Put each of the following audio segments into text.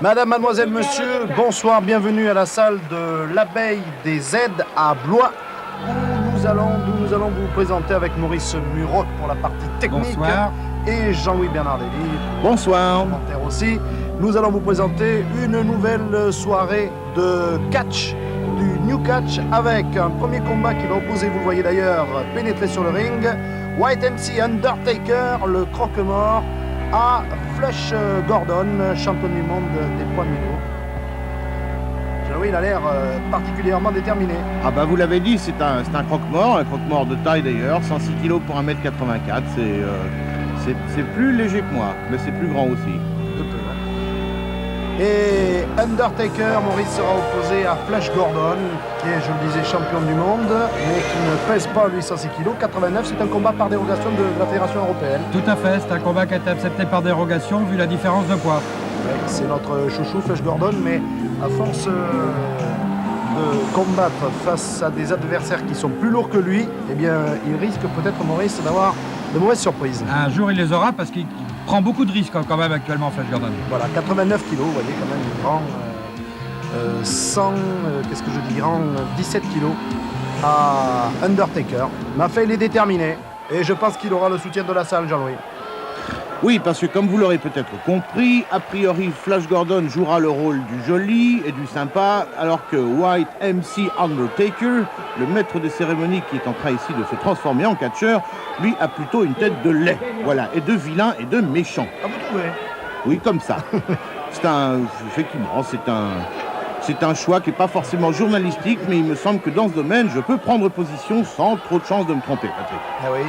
Madame, mademoiselle, monsieur, bonsoir, bienvenue à la salle de l'Abeille des Aides à Blois, où nous allons vous présenter avec Maurice Muroc pour la partie technique. Bonsoir. Et Jean-Louis Bernardelli. Bonsoir. Commentaire aussi. Nous allons vous présenter une nouvelle soirée de catch, du New Catch, avec un premier combat qui va opposer, vous le voyez d'ailleurs, pénétrer sur le ring, White MC Undertaker, le croque-mort, à Flash Gordon, champion du monde des poids mi-lourds. Jean-Louis, il a l'air particulièrement déterminé. Ah bah vous l'avez dit, c'est un croque-mort de taille d'ailleurs, 106 kg pour 1m84, c'est plus léger que moi, mais c'est plus grand aussi. Et Undertaker, Maurice sera opposé à Flash Gordon, qui est, je le disais, champion du monde, mais qui ne pèse pas lui 106 kg. 89, c'est un combat par dérogation de la Fédération européenne. Tout à fait, c'est un combat qui a été accepté par dérogation vu la différence de poids. Ouais, c'est notre chouchou Flash Gordon, mais à force de combattre face à des adversaires qui sont plus lourds que lui, eh bien, il risque peut-être, Maurice, d'avoir de mauvaises surprises. Un jour, il les aura parce qu'il prend beaucoup de risques quand même actuellement, Flash Gordon. Voilà, 89 kilos, vous voyez, quand même, il prend 17 kilos à Undertaker. Mais enfin, il est déterminé et je pense qu'il aura le soutien de la salle, Jean-Louis. Oui, parce que comme vous l'aurez peut-être compris, a priori Flash Gordon jouera le rôle du joli et du sympa, alors que White MC Undertaker, le maître des cérémonies qui est en train ici de se transformer en catcheur, lui a plutôt une tête de lait, voilà, et de vilain et de méchant. Ah, vous trouvez? Oui, comme ça. Effectivement, c'est un choix qui n'est pas forcément journalistique, mais il me semble que dans ce domaine, je peux prendre position sans trop de chance de me tromper, Patrick. Ah oui.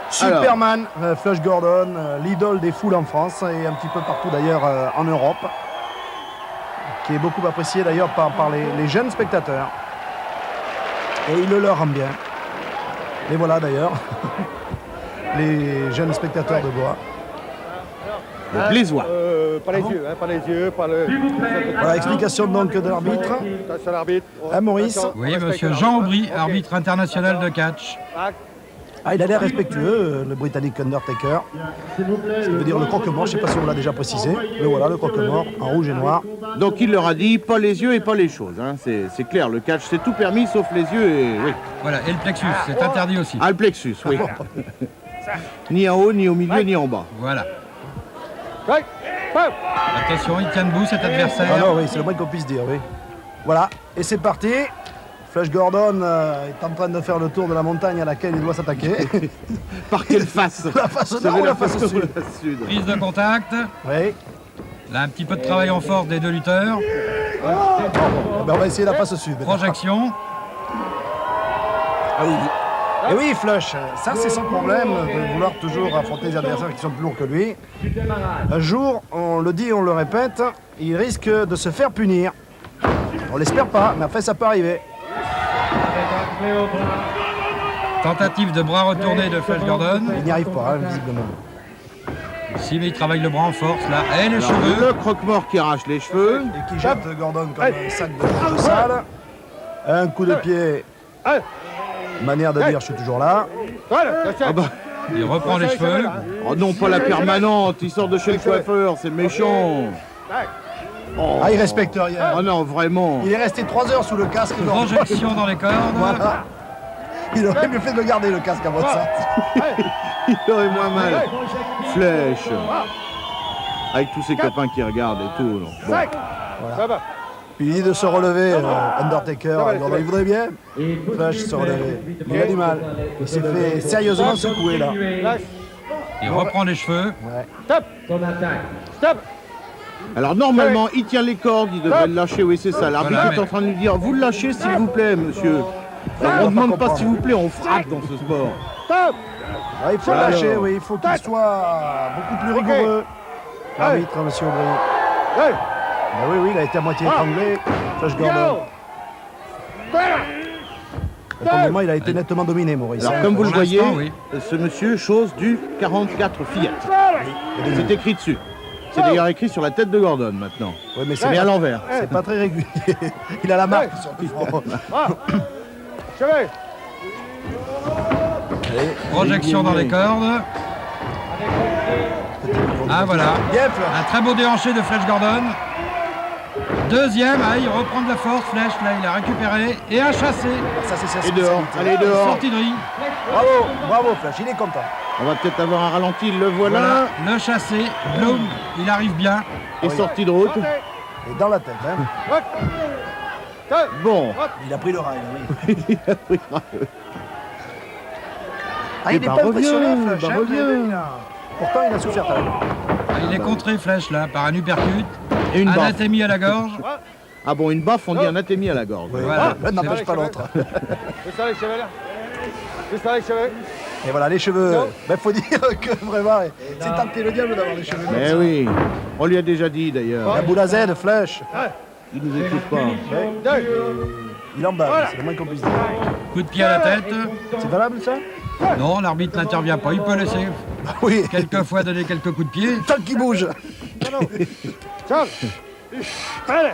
Superman, Flash Gordon, l'idole des foules en France et un petit peu partout d'ailleurs en Europe, qui est beaucoup apprécié d'ailleurs par les jeunes spectateurs. Et il le leur rend bien. Et voilà d'ailleurs, les jeunes spectateurs de Blois. Le Blésois. Pas les yeux, pas les yeux, pas le... Voilà, explication donc de l'arbitre. Attention à l'arbitre. Maurice. Oui, monsieur Jean Aubry, arbitre international de catch. Ah, il a l'air respectueux, le Britannique Undertaker. Ce qui veut dire le croque-mort, je ne sais pas si on l'a déjà précisé. Mais voilà, le croque-mort en rouge et noir. Donc il leur a dit pas les yeux et pas les choses. Hein. C'est clair, le catch c'est tout permis sauf les yeux et oui. Voilà, et le plexus, c'est interdit aussi. Ah, le plexus, oui. Ni en haut, ni au milieu, ni en bas. Voilà. Attention, il tient debout cet adversaire. Ah non, oui, c'est le moins qu'on puisse dire, oui. Voilà, et c'est parti. Flash Gordon est en train de faire le tour de la montagne à laquelle il doit s'attaquer. Par quelle face? La face nord ou la face sud? Prise de contact. Oui. Là, un petit peu de travail en force des deux lutteurs. Ben, on va essayer la face sud. Projection. Ah oui. Et oui, Flush, ça c'est son problème de vouloir toujours affronter des adversaires qui sont plus lourds que lui. Un jour, on le dit, on le répète, il risque de se faire punir. On l'espère pas, mais après ça peut arriver. Tentative de bras retourné de Flash Gordon. Il n'y arrive pas, hein, visiblement. Si, mais il travaille le bras en force, là. Et les cheveux. Le croque-mort qui arrache les cheveux. Et qui jette Gordon comme un sac de sale. Un coup de pied. Manière de dire, je suis toujours là. Ah bah. Il reprend les cheveux. Oh non, pas la permanente, il sort de chez le coiffeur, c'est méchant. Oh. Ah, il respecte rien. Oh non, vraiment. Il est resté 3 heures sous le casque. Projection dans les cordes. Voilà. Il aurait mieux fait de garder le casque à votre sens. Il aurait moins mal. Flèche. Avec tous ses copains qui regardent et tout. Non. Bon. Voilà. Puis il dit de se relever, Undertaker. Il voudrait bien. Flash se relever. Il a du mal. Il s'est fait sérieusement secouer là. Il reprend les cheveux. Ouais. Stop. Stop. Alors normalement, il tient les cordes, il devrait le lâcher, oui c'est ça. L'arbitre Voilà, est en train de lui dire, vous le lâchez s'il vous plaît, monsieur. Alors, on ne demande pas s'il vous plaît, on frappe dans ce sport. Stop. Ah, il faut le lâcher, oui, il faut qu'il soit beaucoup plus rigoureux. L'arbitre, monsieur Aubry. Ben oui, il a été à moitié étranglé. Flash Gordon. Premièrement, il a été nettement dominé, Maurice. Alors comme vous le Pour voyez, l'instant, oui. ce monsieur chose du 44 fillettes. C'est écrit dessus. C'est d'ailleurs écrit sur la tête de Gordon maintenant. Oui, mais C'est mis à l'envers. c'est pas très régulier. Il a la marque sur le front. Chevet. Projection dans les cordes. Ah voilà. Bien, Flash. Un très beau déhanché de Flash Gordon. Deuxième, ah, il reprend de la force, Flèche, là, il a récupéré. Et un chassé. Ça, c'est sa Et dehors, spécialité. allez dehors. Sortie de ring. Bravo, bravo Flash, il est content. On va peut-être avoir un ralenti, le voilà. Voilà, le chassé. Bloom, il arrive bien. Et sortie de route. Et dans la tête, hein. Bon. Il a pris le rail, oui. Il a pris un- Ah, il Eh n'est ben, pas impressionné, reviens, Flash. ben, hein, reviens. vous avez vu, là. Pourtant, il a souffert. Hein. Ah, il est contré, Flèche, là, par un uppercut. Et une baffe. Anatémie à la gorge. Ah bon, une baffe, on dit anatémie à la gorge. Voilà. L'un n'empêche pas l'autre. C'est ça les cheveux là. C'est ça les cheveux. Et voilà, les cheveux. Non. Ben, faut dire que vraiment, c'est tenter le diable d'avoir les cheveux comme Eh ça. oui, on lui a déjà dit d'ailleurs. La boule à Z, Flash. Il nous écoute pas. Il en bat, c'est le moins qu'on puisse dire. Coup de pied à la tête. C'est valable, ça? Non, l'arbitre n'intervient pas. Il peut laisser Oui. quelquefois donner quelques coups de pied. Tant qu'il bouge. Charles. Allez.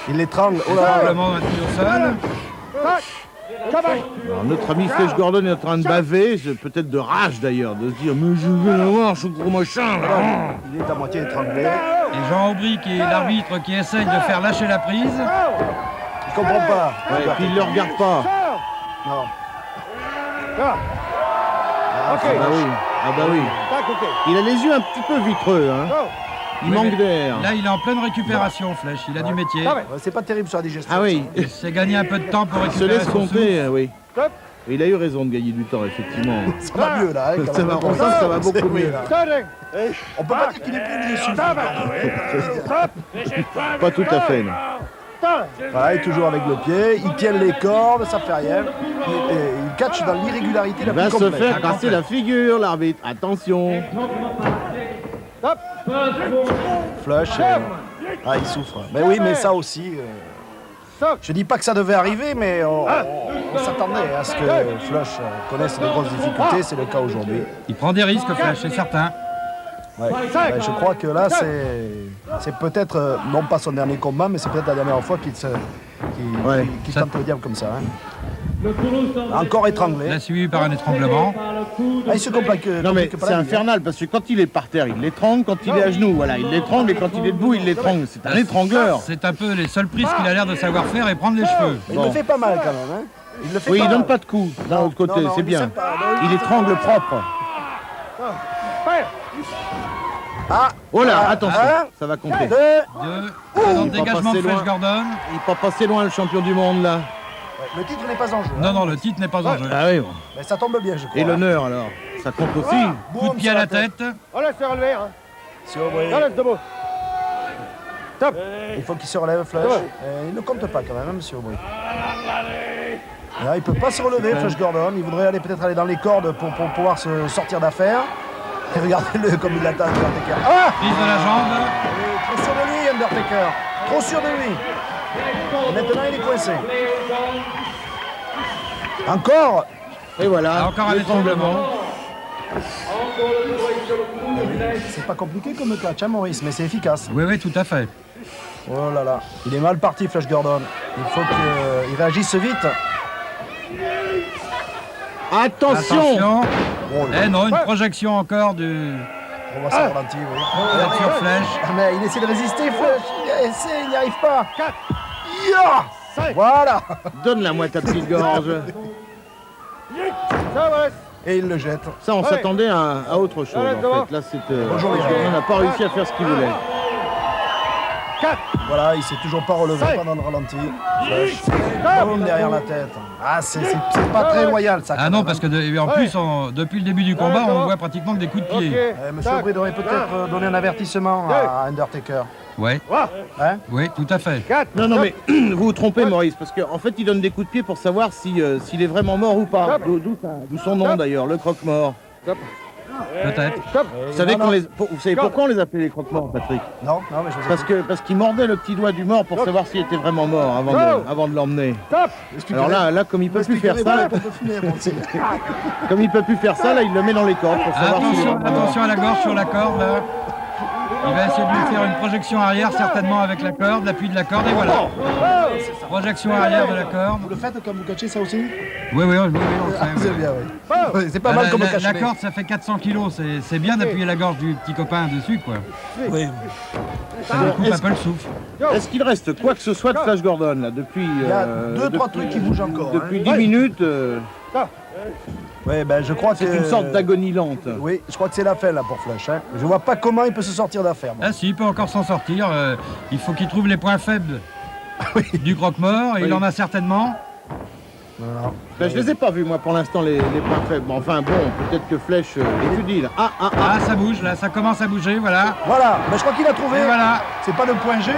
Il l'étrangle. Oh là là. Simplement maintenu au sol. Alors, notre ami Flash Gordon est en train de baver, peut-être de rage d'ailleurs, de se dire mais je vais le voir, ce gros machin là. Il est à moitié étranglé. Et Jean Aubry, qui est l'arbitre qui essaye de faire lâcher la prise. Il comprend pas. Ouais, et puis il le regarde pas. Non. Ok. Ah bah oui, ah bah oui. Tac, ok. Il a les yeux un petit peu vitreux, hein. Go. Il Oui, manque mais d'air. Là, il est en pleine récupération, Flèche. Il a du métier. Ah ouais. Ouais, c'est pas terrible sur la digestion. Ah oui, Il s'est gagné un peu de temps pour il se récupérer laisse son souffle. compter, oui. Stop. Il a eu raison de gagner du temps, effectivement. Ça va mieux là. Hein, quand Ça même. va, on sent que ça va beaucoup Oui, mieux. là. Starting. On peut pas dire qu'il est plus déçu. Pas tout à fait, non. Voilà, il est toujours avec le pied. Il tient les cordes, ça fait rien. Il catch dans l'irrégularité la Il va plus se complète. faire casser la figure, l'arbitre. Attention. Flush. Ah, il souffre. Mais oui, mais ça aussi. Je dis pas que ça devait arriver, mais on s'attendait à ce que Flush connaisse de grosses difficultés. C'est le cas aujourd'hui. Il prend des risques, Flèche, c'est certain. Ouais. Ouais, je crois que là, c'est peut-être, non pas son dernier combat, mais c'est peut-être la dernière fois qu'il Ouais. tente le diable comme ça. Hein. Encore étranglé. Là, suivi par un étranglement. Ah, il se complique. Non mais complique pas c'est la vie, hein. infernal parce que quand il est par terre, il l'étrangle, quand il est à genoux, voilà, il l'étrangle et quand il est debout, il l'étrangle. C'est un étrangleur. C'est un peu les seules prises qu'il a l'air de savoir faire et prendre les cheveux. Il Bon. le fait pas mal quand même. Hein. Il le fait Oui, pas il donne mal. pas de coups d'un autre côté, non, c'est il bien. sait pas, non, Il étrangle propre. Ah, Oh là, ah, attention, un, ça va compter. 2. Deux. Alors, il va dégagement de passer Flèche loin. Gordon. Il n'est pas passé loin le champion du monde là. Le titre n'est pas en jeu. Non, hein. non, le titre n'est pas en jeu. Ah oui, bon. Mais ça tombe bien, je crois. Et l'honneur alors, ça compte aussi. Coup de pied à la tête. On laisse se relever. Hein. Si on voit- On laisse debout. Stop. Il faut qu'il se relève, Flush. Il ne compte pas quand même, hein, monsieur Aubry. Là, il peut pas se relever, Flush Gordon. Il voudrait peut-être aller dans les cordes pour pouvoir se sortir d'affaire. Et regardez-le comme il l'attaque, Undertaker. Ah, Prise de la jambe. trop sûr de lui, Undertaker. Trop sûr de lui. Et maintenant, il est coincé. Encore. Et voilà, Encore un étranglement. C'est pas compliqué comme catch, hein, Maurice, mais c'est efficace. Oui, oui, tout à fait. Oh là là. Il est mal parti, Flush Gordon. Il faut qu'il réagisse vite. Attention. Attention. Oh, là. Eh non, une projection encore du On voit ça au ralenti, oui. sur Flèche. Ah, mais il essaie de résister, Flush. Il essaie, il n'y arrive pas. Ya. Voilà. Donne-la-moi ta petite gorge. Ça va. Et il le jette. Ça, on s'attendait à autre chose en fait. Là, Bonjour, les gars. on n'a pas réussi à faire ce qu'il voulait. Voilà, il s'est toujours pas relevé pendant le ralenti. Flush. Boum, derrière la tête. Ah, c'est pas très loyal, ça. Ah quand non, même, parce que hein. en plus, depuis le début du combat, on voit pratiquement que des coups de pied. Eh, monsieur Aubry devrait peut-être donner un avertissement à Undertaker. Ouais, Hein? oui, tout à fait. Non, non, mais vous vous trompez, Maurice, parce qu'en fait, il donne des coups de pied pour savoir s'il est vraiment mort ou pas. D'où son nom d'ailleurs, le croque-mort. Peut-être. Vous savez, non, non. vous savez pourquoi on les appelait les croque-morts, Patrick? Non, non, mais je vous ai Parce qu'il mordait le petit doigt du mort pour savoir s'il était vraiment mort avant de l'emmener. Stop. Alors là, comme il peut plus faire ça, comme il peut plus faire ça, là, il le met dans les cordes pour savoir s'il est Attention, vraiment mort. attention à la gorge sur la corde. Là. Il va essayer de lui faire une projection arrière, certainement avec la corde, l'appui de la corde, et voilà. Projection arrière de la corde. Vous le faites comme vous catchez ça aussi? Oui, on le fait. C'est oui. bien, oui. C'est pas mal comme la cache-nez. corde, ça fait 400 kilos. C'est bien d'appuyer la gorge du petit copain dessus, quoi. Oui. Ça lui coupe un peu le souffle. Est-ce qu'il reste quoi que ce soit de Flash Gordon là depuis Il y a 2-3 trucs qui bougent encore. depuis hein. 10 minutes? Oui, ben je crois que... C'est une sorte d'agonie lente. Oui, je crois que c'est la fin là pour Flash. Hein. Je vois pas comment il peut se sortir d'affaire. moi. Ah si, il peut encore s'en sortir. Il faut qu'il trouve les points faibles du croque-mort, et il en a certainement. Voilà. Ben, je les ai pas vus moi pour l'instant les points faibles. Enfin bon, peut-être que Flèche étudie là. Ah, ça bouge, là, ça commence à bouger, voilà. Voilà, ben, je crois qu'il a trouvé. Et voilà. C'est pas le point G. Et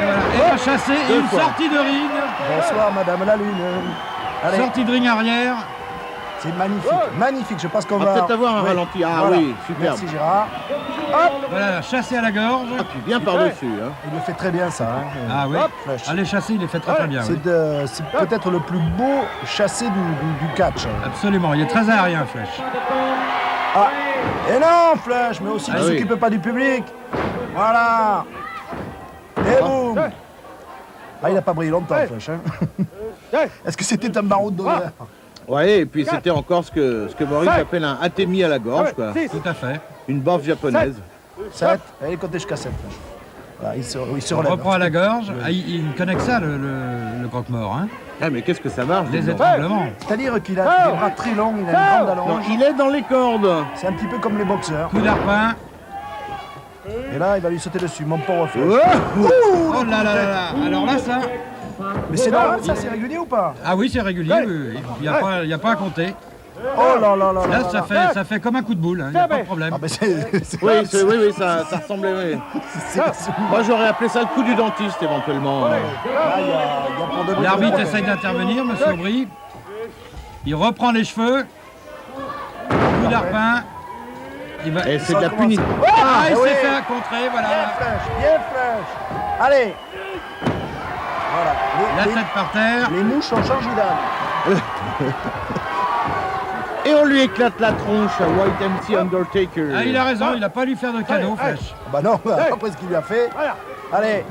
voilà. Et un chassé, et une fois. sortie de ring. Bonsoir Madame la Lune. Allez, Sortie de ring arrière. c'est magnifique. Magnifique, je pense qu'on On va va... peut-être avoir un Oui. ralenti. Ah Voilà. oui, superbe. Merci Gérard. Hop, Voilà, chassé à la gorge. Ah, puis bien par-dessus. Hein. il le fait très bien ça. Hein. Ah oui. Flash. Allez, chassé, il est fait très bien. Oui. C'est peut-être le plus beau chassé du catch. Absolument, il est très aérien, Flèche. Ah, et non, Flash, mais aussi Ah ne oui. s'occupe pas du public. Voilà. Et boum. Ah, il n'a pas brillé longtemps, Flash. Hein. Est-ce que c'était un barreau de d'honneur? Ouais, et puis c'était encore ce que Maurice appelle un atémie à la gorge, quoi. Tout à fait. Une baffe japonaise. 7. Allez, comptez jusqu'à 7. Voilà, il se On relève. reprend à la gorge. Ah, il ne connaît que ça, le croque-mort. Hein. Ah mais qu'est-ce que ça marche Les dis donc. étranglements. C'est-à-dire qu'il a des bras très longs, il a une grande Non, allonge. il est dans les cordes. C'est un petit peu comme les boxeurs. Coup d'arpin. Et là, il va lui sauter dessus, mon pauvre Flash. Oh là là là là. Alors là, ça... Mais c'est normal, ça, c'est régulier ou pas? Ah oui, c'est régulier. Oui. Il n'y a pas à compter. Oh là là là là. Là, ça fait comme un coup de boule. Il n'y a pas de problème. Ah, mais c'est... Oui, oui, ça ressemblait. Oui. Moi j'aurais appelé ça le coup du dentiste éventuellement. Là, il y a pour de vrai L'arbitre problème. essaye d'intervenir, monsieur Aubry. Il reprend les cheveux. Coup d'arpin. Il va... Et c'est de la punition. Ah, il oui. s'est fait contrer, voilà. Bien Flash. Allez. Voilà. La tête par terre. Les mouches ont changé d'âme. Et on lui éclate la tronche à White MC Undertaker. Ah, il a raison, il n'a pas lui faire de cadeau, Flash. Bah non, après ce qu'il lui a fait. Allez,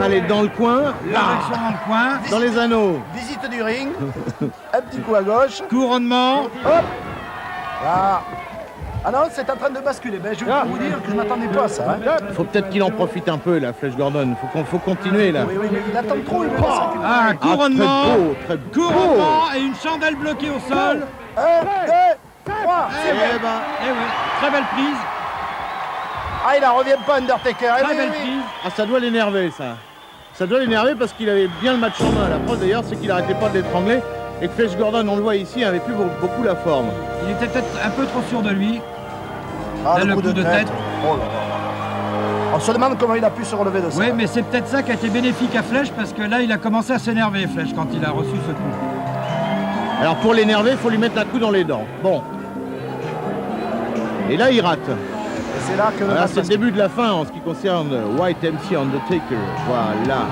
Allez, dans le coin, Direction dans le coin. dans les anneaux. visite du ring. Un petit coup à gauche. Couronnement. Hop. Là. Ah non, c'est en train de basculer. Ben, je vais vous dire que je ne m'attendais pas à ça. Hein. Faut peut-être qu'il en profite un peu, là, Flash Gordon. Faut continuer, là. Oui, oui, mais il attend trop, il veut pas s'occuper. Ah, Ah, couronnement. très beau. Couronnement et une chandelle bloquée au sol. 1, 2, 3. Eh ben, Eh oui, très belle prise. Ah, il en revient pas, Undertaker. Eh Très oui, belle oui. prise. ah, ça doit l'énerver, ça. Ça doit l'énerver parce qu'il avait bien le match en main. La preuve, d'ailleurs, c'est qu'il arrêtait pas de l'étrangler. Et que Flash Gordon, on le voit ici, avait plus beaucoup la forme. Il était peut-être un peu trop sûr de lui. Ah, Là, le coup de tête. Oh là là. On se demande comment il a pu se relever de ça. Oui, mais c'est peut-être ça qui a été bénéfique à Flèche, parce que là, il a commencé à s'énerver, Flèche, quand il a reçu ce coup. Alors, pour l'énerver, il faut lui mettre un coup dans les dents. Bon. Et là, il rate. Et c'est là que le Voilà, match c'est le bascule. début de la fin en ce qui concerne White MC Undertaker. Voilà.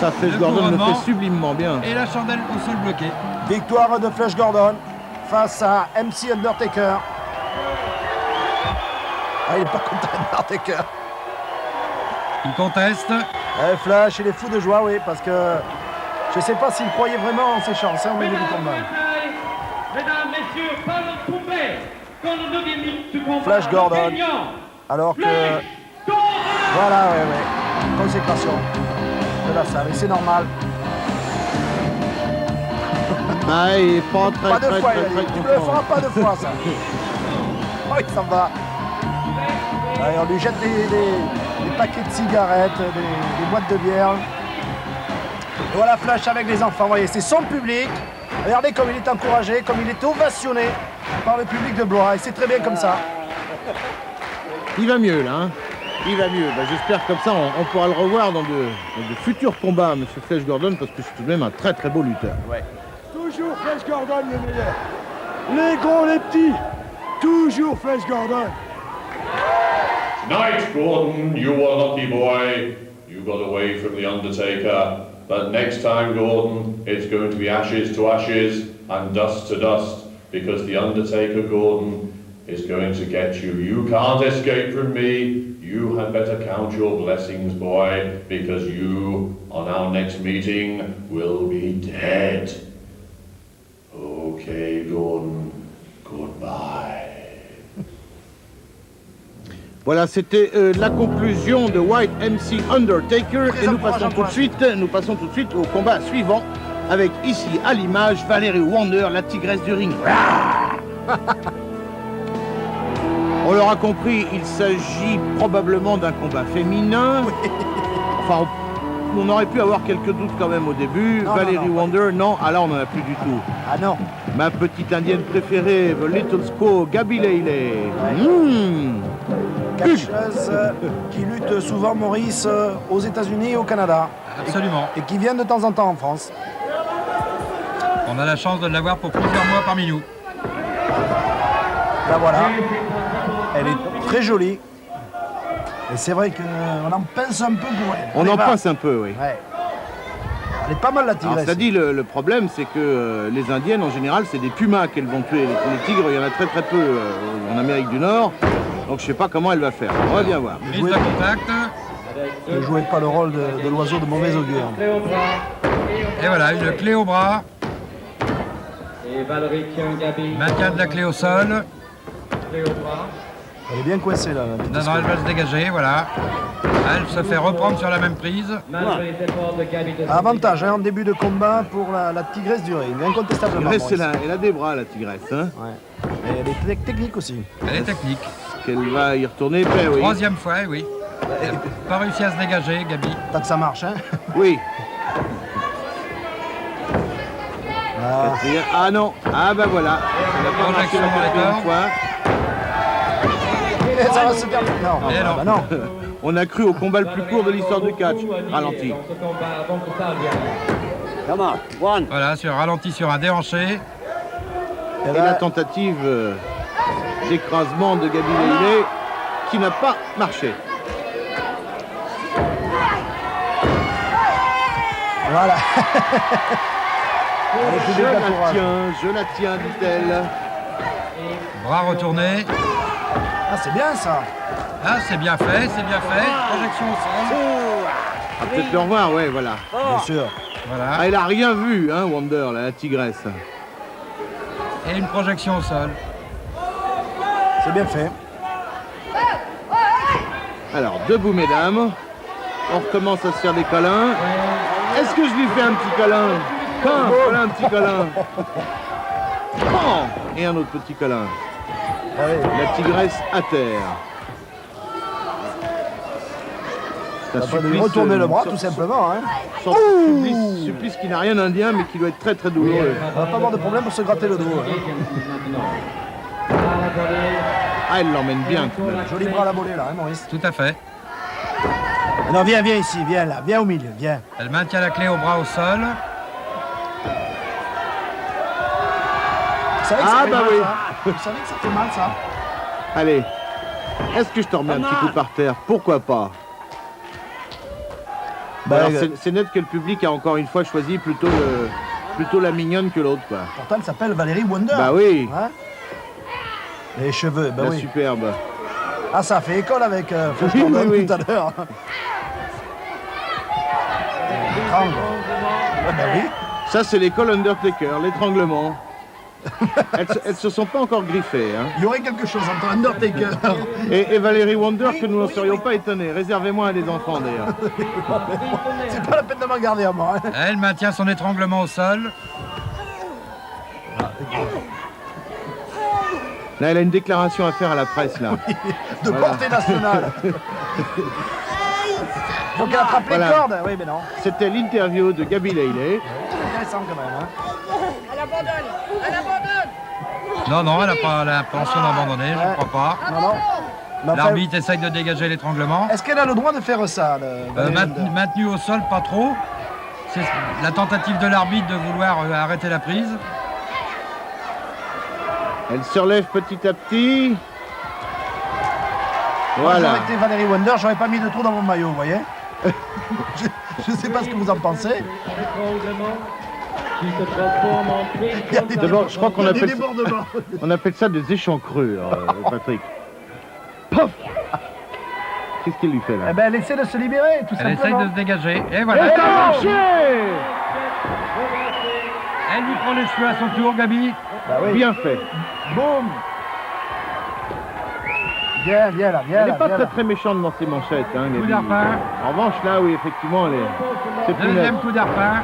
Ça, Flash Le Gordon le couronnement. fait sublimement bien. Et la chandelle au sol bloquée. Victoire de Flash Gordon face à MC Undertaker. Ah, il est pas content, Undertaker. Il conteste. Flash, il est fou de joie, oui, parce que je sais pas s'il croyait vraiment en ses chances hein, au milieu du combat. Mesdames, messieurs, pas de trompette. Quand nous devions ce combat, Flash Gordon. gagnant, Alors que... Flash Gordon. Voilà, oui. Consécration de la salle, et c'est normal. Ah, il est pas très, Pas deux très, fois, très, il a très dit. Tu me le content. feras pas deux fois, ça. Oh, il s'en va. Allez, on lui jette des paquets de cigarettes, des boîtes de bière. Et voilà Flash avec les enfants, vous voyez, c'est son public. Regardez comme il est encouragé, comme il est ovationné par le public de Blois. Et c'est très bien comme ça. Il va mieux, là. Hein. Il va mieux. Bah, j'espère que comme ça, on pourra le revoir dans de futurs combats, Monsieur Flash Gordon, parce que c'est tout de même un très très beau lutteur. Toujours Flash Gordon le meilleur. Les gros, les petits, toujours Flash Gordon. Tonight, Gordon, you were a lucky boy. You got away from The Undertaker. But next time, Gordon, it's going to be ashes to ashes and dust to dust. Because The Undertaker, Gordon, is going to get you. You can't escape from me. you had better count your blessings, boy, because you, on our next meeting, will be dead. Okay, Gordon, goodbye. Voilà, c'était la conclusion de White MC Undertaker. Et nous passons tout de suite au combat suivant avec ici à l'image Valerie Wonder, la tigresse du ring. On l'aura compris, il s'agit probablement d'un combat féminin. Enfin, on aurait pu avoir quelques doutes quand même au début. Non, Valerie non, Wonder, non, ah là on n'en a plus du tout. Ah non. Ma petite indienne préférée, The Little Squaw, Gabi Lele. Catcheuse qui lutte souvent, Maurice, aux États-Unis et au Canada. Absolument. Et qui vient de temps en temps en France. On a la chance de l'avoir pour plusieurs mois parmi nous. Là voilà. Elle est très jolie. Et c'est vrai qu'on en pince un peu pour elle. On en passe un peu, oui. Ouais. Elle est pas mal la Alors, tigresse. ça dit, le problème, c'est que les indiennes, en général, c'est des pumas qu'elles vont tuer. Les tigres, il y en a très très peu en Amérique du Nord. Donc je sais pas comment elle va faire. On va bien voir. Mise de contact. Ne jouez pas le rôle de l'oiseau de mauvais augure. Et voilà, une clé au bras. Et Valérie tient Gabi. Maintien de la clé au sol. Clé au bras. Elle est bien coincée là. la petite Non, elle va se dégager, voilà. Elle se fait reprendre sur la même prise. Malgré les efforts de Gabi de Avantage en début de combat pour la tigresse du ring, incontestablement. Elle, Maurice. elle a des bras, la tigresse. Hein. Ouais. Et elle est technique aussi. Elle est technique. Qu'elle va y retourner, ben oui. Troisième fois, oui. Elle n'a pas réussi à se dégager, Gabi. Tant que ça marche, hein. Oui. Ah, Ah non. Ah ben voilà. Elle a pas marché Projection la dans les quatrième corps. fois. et ça va se terminer. Non, Et ah, non. bah non. On a cru au combat le plus court de l'histoire du catch. Ralenti. Dans ce combat avant que ça vienne. Come on, one. Voilà, sur ralenti sur un déhanché. Et Et là, la tentative d'écrasement de Gabi Lele qui n'a pas marché. voilà. Elle est plus déplatorable. Je la tiens, dit-elle. Bras retourné. Ah, c'est bien ça. Ah, c'est bien fait, c'est bien fait. Projection au sol. On va peut-être le revoir, ouais, voilà. Bien sûr. Voilà. Ah, elle a rien vu, hein, Wonder, la tigresse. Et une projection au sol. C'est bien fait. Alors, debout, mesdames. On recommence à se faire des câlins. Est-ce que je lui fais un petit câlin? Quand? Voilà un petit câlin. Oh, et un autre petit câlin. Allez. La tigresse à terre. On va pas lui retourner le bras, tout simplement. Hein. Sorte de supplice qui n'a rien d'indien, mais qui doit être très très douloureux. On va pas avoir de problème pour se gratter le dos. Hein. Ah, elle l'emmène bien. tout de même. Joli bras à la volée là, hein, Maurice. Tout à fait. Non, viens ici, viens là, viens au milieu, viens. Elle maintient la clé au bras au sol. Vous savez que ça Ah, fait bah mal, oui. ça. Vous savez que ça fait mal ça. Allez. Est-ce que je te remets un petit coup par terre? Pourquoi pas? Bah, Alors, c'est net que le public a encore une fois choisi plutôt la mignonne que l'autre, quoi. pourtant, elle s'appelle Valérie Wonder. Bah oui. Hein. Les cheveux, bah La oui. superbe. Ah, ça fait école avec Flash Oui, Gordon oui, oui. tout à l'heure. Étrangle. Ouais, bah oui. Ça, c'est l'école Undertaker, l'étranglement. Elles se sont pas encore griffées, hein. Il y aurait quelque chose entre Undertaker. Et Valérie Wonder, que nous n'en serions pas étonnés. Réservez-moi à des enfants, d'ailleurs. C'est pas la peine de m'en garder à moi. Hein. Elle maintient son étranglement au sol. Là, elle a une déclaration à faire à la presse, là. De Voilà. portée nationale. Donc elle attrape Voilà. les cordes. Oui, mais non. C'était l'interview de Gabi Lele. C'est intéressant quand même. Hein. Elle abandonne. Elle abandonne. Non, non, elle n'a pas l'intention d'abandonner, je ne crois pas. Non, non. Mais enfin, L'arbitre essaye de dégager l'étranglement. est-ce qu'elle a le droit de faire ça Valérie Wonder Maintenu au sol, pas trop. C'est la tentative de l'arbitre de vouloir arrêter la prise. Elle se relève petit à petit. Moi, Voilà. j'aurais été Valérie Wonder, j'aurais pas mis de trou dans mon maillot, vous voyez. Je sais pas ce que vous en pensez. Étranglement qui se transforme en prise. D'abord, je crois qu'on Il y a des appelle, débordements. on appelle ça des échancrures, Patrick. Pof. Qu'est-ce qu'il lui fait là? Eh ben, elle essaie de se libérer, tout Elle essaye simplement. de se dégager. Et voilà. Et ça a marché! Elle lui prend les cheveux à son tour, Gabi. Bah oui. Bien fait. Boum. Viens, viens là, viens Elle là. n'est pas viens très là. très méchante dans ses manchettes, hein, Coup Gabi. d'arpin. En revanche, là, oui, effectivement, c'est plus net. Deuxième coup d'arpin.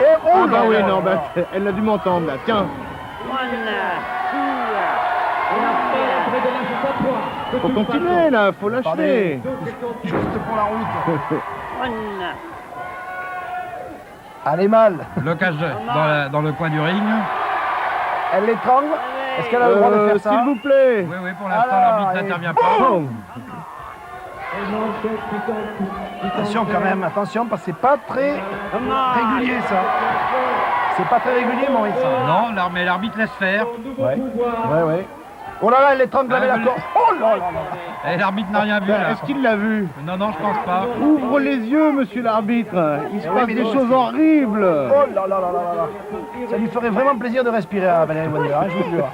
Et oh Ah là bah oui, là non, là. bah, elle a dû m'entendre, là. Tiens, faut continuer, là, faut lâcher. Attendez. Juste pour la route. Allez, mal. Blocage dans le coin du ring. Elle l'étrangle. Est-ce qu'elle a le droit de faire ça? S'il vous plaît. Oui, oui, pour l'instant, Alors, l'arbitre allez. n'intervient pas. Oh. Attention quand même, attention, parce que c'est pas très régulier ça. C'est pas très régulier, Maurice. Non, mais l'arbitre laisse faire. Ouais, ouais, ouais. Oh là là, elle l'étrangle avec la corde. Oh là là là. Et l'arbitre n'a rien vu, là. Est-ce qu'il l'a vu? Non, non, je pense pas. Ouvre les yeux, monsieur l'arbitre. Il se Oui, passe mais des non, choses horribles. Oh là là là là là là. Ça lui ferait vraiment plaisir de respirer à Valérie Wonder, hein, je vous jure.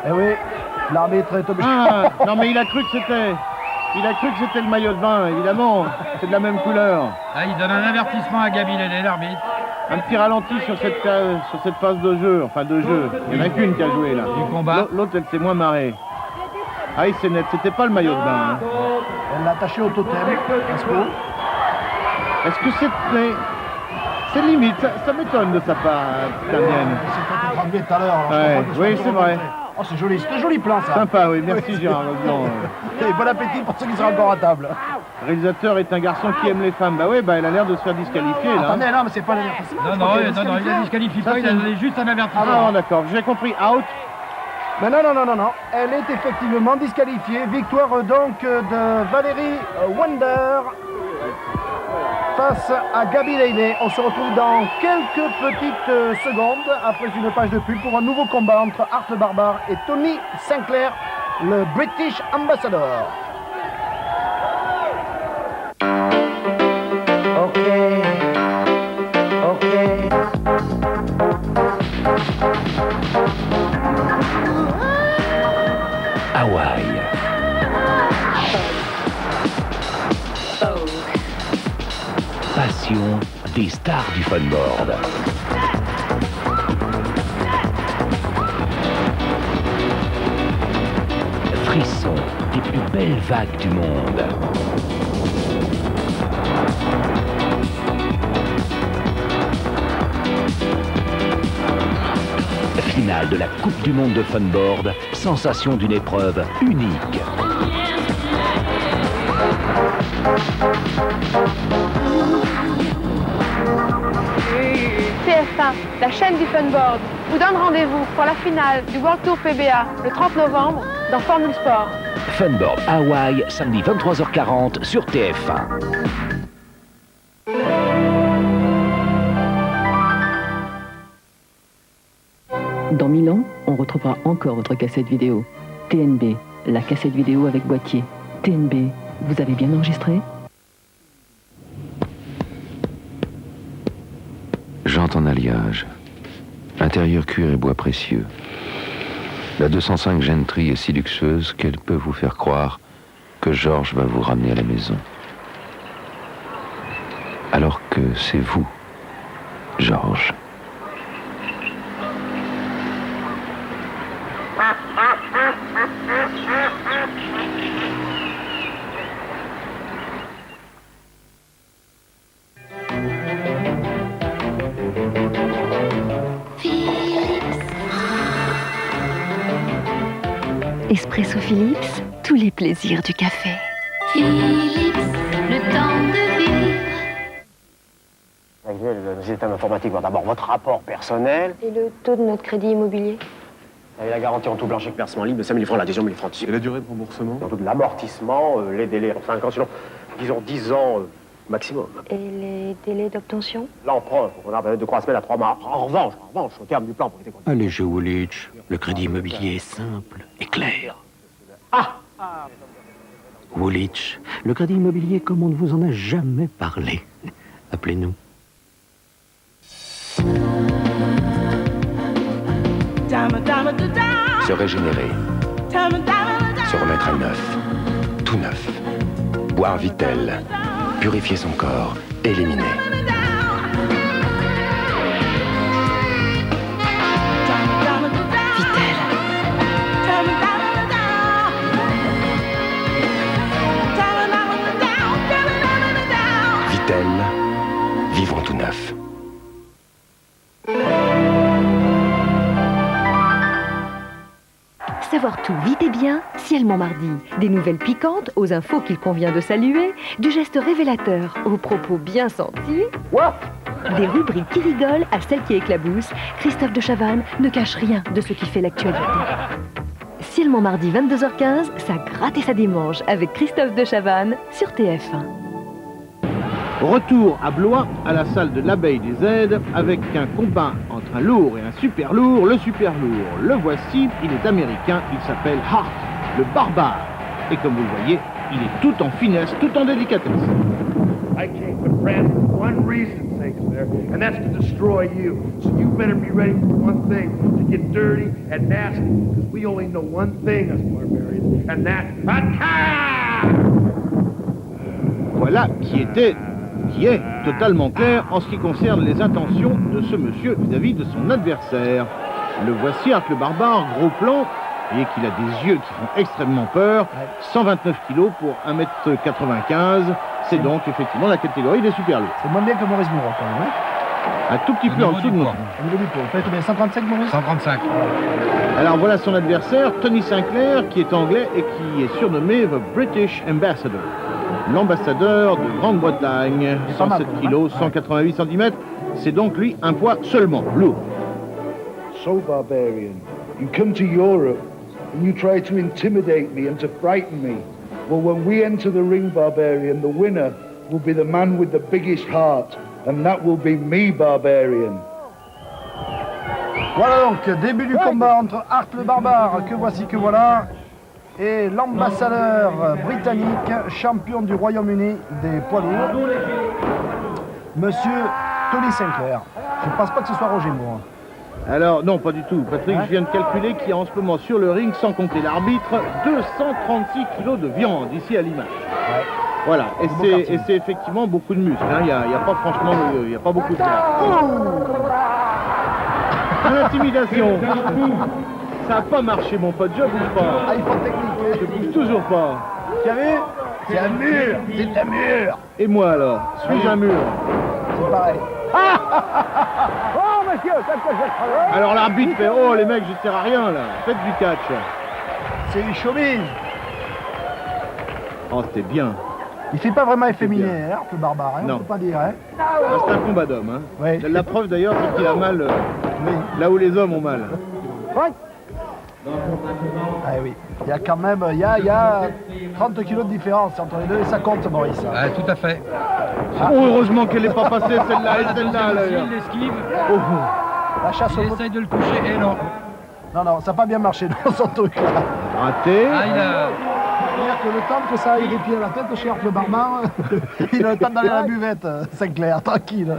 Eh oui, l'arbitre est obligé. Ah, non, mais il a cru que c'était... Il a cru que c'était le maillot de bain, évidemment. C'est de la même couleur. Ah, il donne un avertissement à Gabi Lélé, l'arbitre. Un petit ralenti sur cette phase de jeu. Enfin, de jeu. Il n'y en a qu'une qui a joué, là. Du combat. L'autre, elle s'est moins marrée. Ah, c'est net. C'était pas le maillot de bain. Hein. Elle l'a attaché au totem, n'est-ce pas? Est-ce que c'est limite, ça m'étonne de sa part, Damienne. C'est fait étrangler tout à l'heure. alors je Ouais, comprends que ce oui, soit c'est trop vrai. montré. Oh, c'est joli, c'est un joli plan ça. Sympa, oui, merci Gérard Leblanc. Et bon appétit pour ceux qui seront encore à table. Le réalisateur est un garçon qui aime les femmes. Bah ouais, bah elle a l'air de se faire disqualifier là. Attendez, non, mais c'est pas l'avertissement. Non, je non, crois qu'elle est non, non, il la disqualifie Ça, pas, il a c'est- donné juste un Ah avertissement. non, d'accord, j'ai compris, out. Mais non, non, non, non, non. Elle est effectivement disqualifiée. Victoire donc de Valérie Wonder face à Gabi Lélé. On se retrouve dans quelques petites secondes après une page de pub pour un nouveau combat entre Art le Barbare et Tony Sinclair, le British Ambassador. Ok. Ok. Hawaï. Passion des stars du funboard. Frisson des plus belles vagues du monde. Finale de la Coupe du monde de funboard, sensation d'une épreuve unique. TF1, la chaîne du funboard, vous donne rendez-vous pour la finale du World Tour PBA le 30 novembre dans Formule Sport. Funboard Hawaï, samedi 23h40 sur TF1. Dans 1000 ans, on retrouvera encore votre cassette vidéo. TNB, la cassette vidéo avec boîtier. TNB, vous avez bien enregistré? Jante en alliage. Intérieur cuir et bois précieux. La 205 Gentry est si luxueuse qu'elle peut vous faire croire que Georges va vous ramener à la maison. Alors que c'est vous, Georges. Espresso Philips, tous les plaisirs du café. Philips, le temps de vivre. Le système informatique, bon, d'abord votre rapport personnel. Et le taux de notre crédit immobilier? Vous avez la garantie en tout blanc chèque versement libre de 5 000 francs, l'adhésion 1000 francs. Et la durée de remboursement? Surtout de l'amortissement, les délais en 5 ans, sinon, disons 10 ans maximum. Et les délais d'obtention? L'emprunt, on a de 3 semaines à 3 mois. En revanche, au terme du plan, pour éviter qu'on... Allez, chez Woolwich, le crédit immobilier est simple et clair. Ah! Woolwich, le crédit immobilier comme on ne vous en a jamais parlé. Appelez-nous. Dame, dame, dame. se régénérer, se remettre à neuf, tout neuf. Boire Vittel, purifier son corps, éliminer. Vittel, vivons tout neuf. Savoir tout vite et bien, Ciel Montmardi. Des nouvelles piquantes aux infos qu'il convient de saluer, du geste révélateur aux propos bien sentis. Des rubriques qui rigolent à celles qui éclaboussent. Christophe de Chavannes ne cache rien de ce qui fait l'actualité. Ciel Montmardi, 22h15, ça gratte et ça démange avec Christophe de Chavannes sur TF1. Retour à Blois, à la salle de l'Abeille des Aides, avec un combat entre un lourd et un super lourd. Le super lourd, le voici, il est américain, il s'appelle Hart, le barbare. Et comme vous le voyez, il est tout en finesse, tout en délicatesse. I came to France for one reason, Shakespeare, and that's to destroy you. So you better be ready for one thing, to get dirty and nasty, because we only know one thing as barbarians, and that's attack! Voilà qui est totalement clair en ce qui concerne les intentions de ce monsieur vis-à-vis de son adversaire. Le voici, Hart le barbare, gros plan. Vous voyez qu'il a des yeux qui font extrêmement peur. 129 kilos pour 1m95. C'est donc effectivement la catégorie des super lourds. C'est moins bien que Maurice Bourreau quand même. Hein, un tout petit peu en dessous de nous. Au niveau du poids. Vous faites combien, 135 Maurice? 135. Alors voilà son adversaire, Tony Sinclair, qui est anglais et qui est surnommé The British Ambassador. L'ambassadeur de Grande-Bretagne, 107 kg, 188 cm, c'est donc lui un poids seulement, lourd. So barbarian, you come to Europe and you try to intimidate me and to frighten me. Well, when we enter the ring, barbarian, the winner will be the man with the biggest heart, and that will be me, barbarian. Voilà donc, début du combat entre Hart le barbare, que voici que voilà, et l'ambassadeur britannique, champion du Royaume-Uni des poids lourds, Monsieur Tony Sinclair. Je ne pense pas que ce soit Roger Moore. Alors, non, pas du tout. Patrick, je viens de calculer qu'il y a en ce moment sur le ring, sans compter l'arbitre, 236 kilos de viande, ici à l'image. Ouais. Voilà, et c'est effectivement beaucoup de muscles. Hein. Il n'y a pas franchement, il n'y a pas beaucoup de l'intimidation. Ça n'a pas marché, mon pote, je bouge pas. Ah, il faut technique. Je bouge toujours pas. Tu as vu? C'est un mur, c'est un mur. Et moi alors? Suis-je un mur? C'est pareil. Oh, monsieur, alors l'arbitre fait, oh les mecs, je sers à rien là, faites du catch. C'est une chemise. Oh, c'était bien. Il fait pas vraiment efféminé, hein, le barbare, hein, on peut pas dire. Hein. Ah, c'est un combat d'homme. Hein. Oui. La preuve d'ailleurs, c'est qu'il a mal là où les hommes ont mal. Ah oui, il y a quand même, il y a 30 kilos de différence entre les deux et ça compte, Maurice. Ah, tout à fait. Ah. Oh, heureusement qu'elle n'est pas passée celle-là et celle-là. Il esquive. Oh. La chasse il essaye de le toucher et non. Non, ça n'a pas bien marché dans son truc là. Raté. Ah, il a... C'est-à-dire que le temps que ça aille des pieds à la tête chez Hart le barbare, il a le temps d'aller à la buvette, Sinclair, tranquille.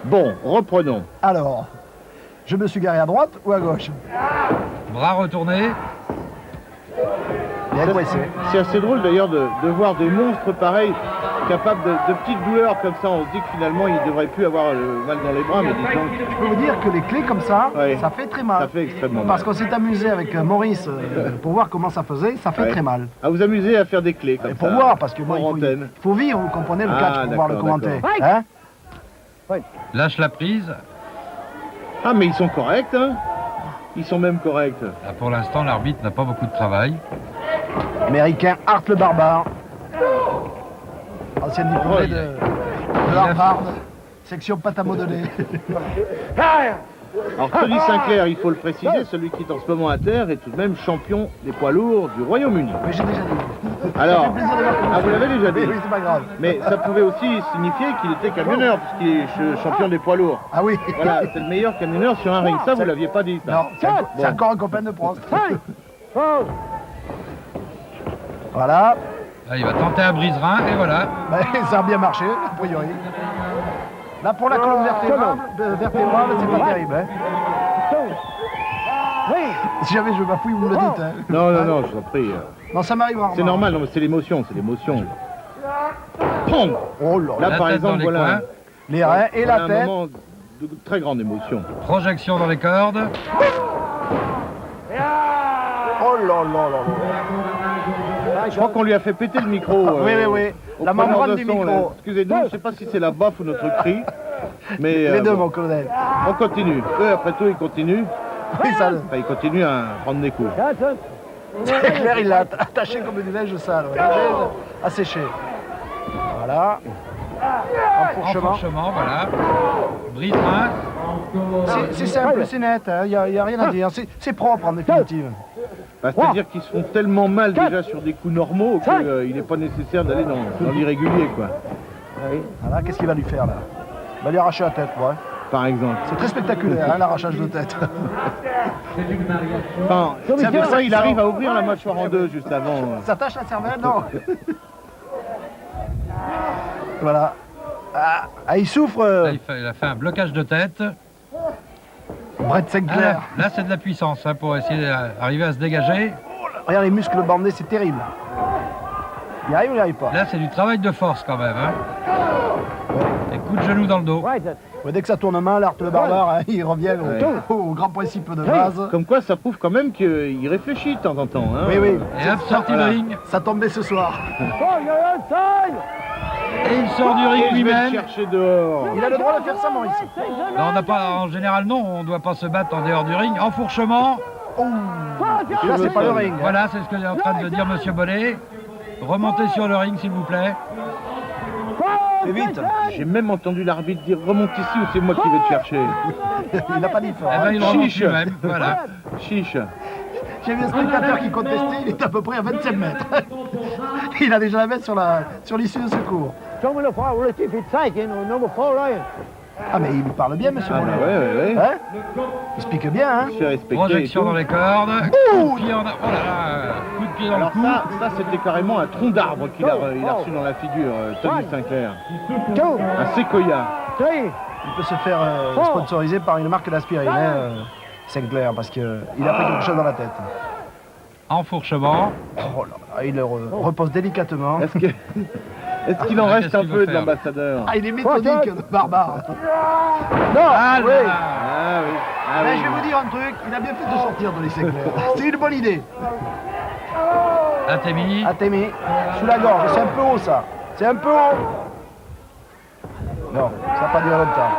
Bon, reprenons. Alors, je me suis garé à droite ou à gauche? Bras retournés. C'est assez drôle d'ailleurs de voir des monstres pareils, capables de petites douleurs comme ça. On se dit que finalement, ils ne devraient plus avoir le mal dans les bras. Mais disons... Je peux vous dire que les clés comme ça, ça fait très mal. Ça fait extrêmement mal. Parce qu'on s'est amusé avec Maurice pour voir comment ça faisait, ça fait très mal. À vous amuser à faire des clés comme ça. Pour voir, parce que moi, il faut vivre, vous comprenez, le catch pour pouvoir le commenter. Hein? Lâche la prise. Ah, mais ils sont corrects, hein? Ils sont même corrects. Là, pour l'instant, l'arbitre n'a pas beaucoup de travail. Américain Hart le barbare. Ancien diplômé de Harvard, section pâte à modeler. Alors Tony Sinclair, il faut le préciser, celui qui est en ce moment à terre est tout de même champion des poids lourds du Royaume-Uni. Mais j'ai déjà dit. Alors, vous l'avez déjà dit. Oui, c'est pas grave. Mais ça pouvait aussi signifier qu'il était camionneur, puisqu'il est champion des poids lourds. Ah oui. Voilà, c'est le meilleur camionneur sur un ring. Ça, vous l'aviez pas dit. Ça. Non, c'est encore un copain de Prost. Voilà. Là, il va tenter un brise-rein et voilà. Ça a bien marché, a priori. Là, pour la colonne vertébrale, c'est pas terrible. Hein. Si jamais je bafouille, vous me le dites. Hein. Non, non, non, je t'en prie. Non, ça m'arrive rarement. C'est normal, non, mais c'est l'émotion, c'est l'émotion. Oh là, là, par exemple, voilà. Les reins et la tête. Un moment de très grande émotion. Projection dans les cordes. Oh là là là. Je crois qu'on lui a fait péter le micro. Oui, oui, oui. La membrane du micro. Excusez-nous, je ne sais pas si c'est la baffe ou notre cri. Mais, les deux, mon colonel. On continue. Eux, après tout, ils continuent. Oui, ça. Enfin, ils continuent à prendre des coups. C'est clair, il l'a attaché comme une neige sale. Ouais. À sécher. Voilà. Enfourchement, voilà. Brise-rein. C'est simple, c'est net, il n'y a rien à dire. C'est propre en définitive. Bah, c'est-à-dire qu'ils se font tellement mal déjà sur des coups normaux qu'il n'est pas nécessaire d'aller dans l'irrégulier, quoi. Voilà, qu'est-ce qu'il va lui faire là? Il va lui arracher la tête, quoi. Par exemple. C'est très spectaculaire, hein, l'arrachage de tête. Enfin, c'est pour ça qu'il arrive à ouvrir la mâchoire en deux juste avant. Ça tâche la cervelle, non? Voilà. Ah, il souffre. Là, il a fait un blocage de tête. Brett Sinclair. Là, c'est de la puissance hein, pour essayer d'arriver à se dégager. Regarde les muscles bandés, c'est terrible. Il arrive ou il n'y arrive pas? Là, c'est du travail de force quand même. Hein. Des coups de genoux dans le dos. Ouais, dès que ça tourne mal, Art le barbare, hein, il revient au grand principe de base. Comme quoi, ça prouve quand même qu'il réfléchit de temps en temps. Hein. Oui, oui. Et hop, sorti de ring. Ça tombait ce soir. Et il sort du ring lui-même. Chercher dehors. Il a le droit de faire ça, Maurice. Non, on n'a pas, en général, non, on ne doit pas se battre en dehors du ring. Enfourchement. Là, c'est pas le ring. Voilà, c'est ce que est en train de dire Monsieur Bollet. Remontez sur le ring, s'il vous plaît. Et vite. J'ai même entendu l'arbitre dire remonte ici ou c'est moi qui vais te chercher. Il n'a pas dit fort. Eh ben, il remonte lui-même, voilà. Chiche. J'ai vu un spectateur qui contestait, il est à peu près à 27 mètres. Il a déjà la main sur l'issue de secours. Ah mais il lui parle bien, monsieur Bollet. Ouais. Hein, il explique bien, hein. Projection dans les cordes. Coup de pied en... Oh là là, coup de pied dans le cou. Ça c'était carrément un tronc d'arbre qu'il a reçu dans la figure, Tony Sinclair. Un séquoia. Il peut se faire sponsoriser par une marque d'aspirine, hein, Sinclair, parce qu'il a pris quelque chose dans la tête. Enfourchement. Oh là, il le repose délicatement. Est-ce qu'il en reste un peu de l'ambassadeur? Ah, il est méthodique, le barbare. Non, oui. Mais je vais vous dire un truc, il a bien fait de sortir de l'essai clair. C'est une bonne idée. Athémie. Sous la gorge, c'est un peu haut ça. C'est un peu haut. Non, ça n'a pas duré longtemps.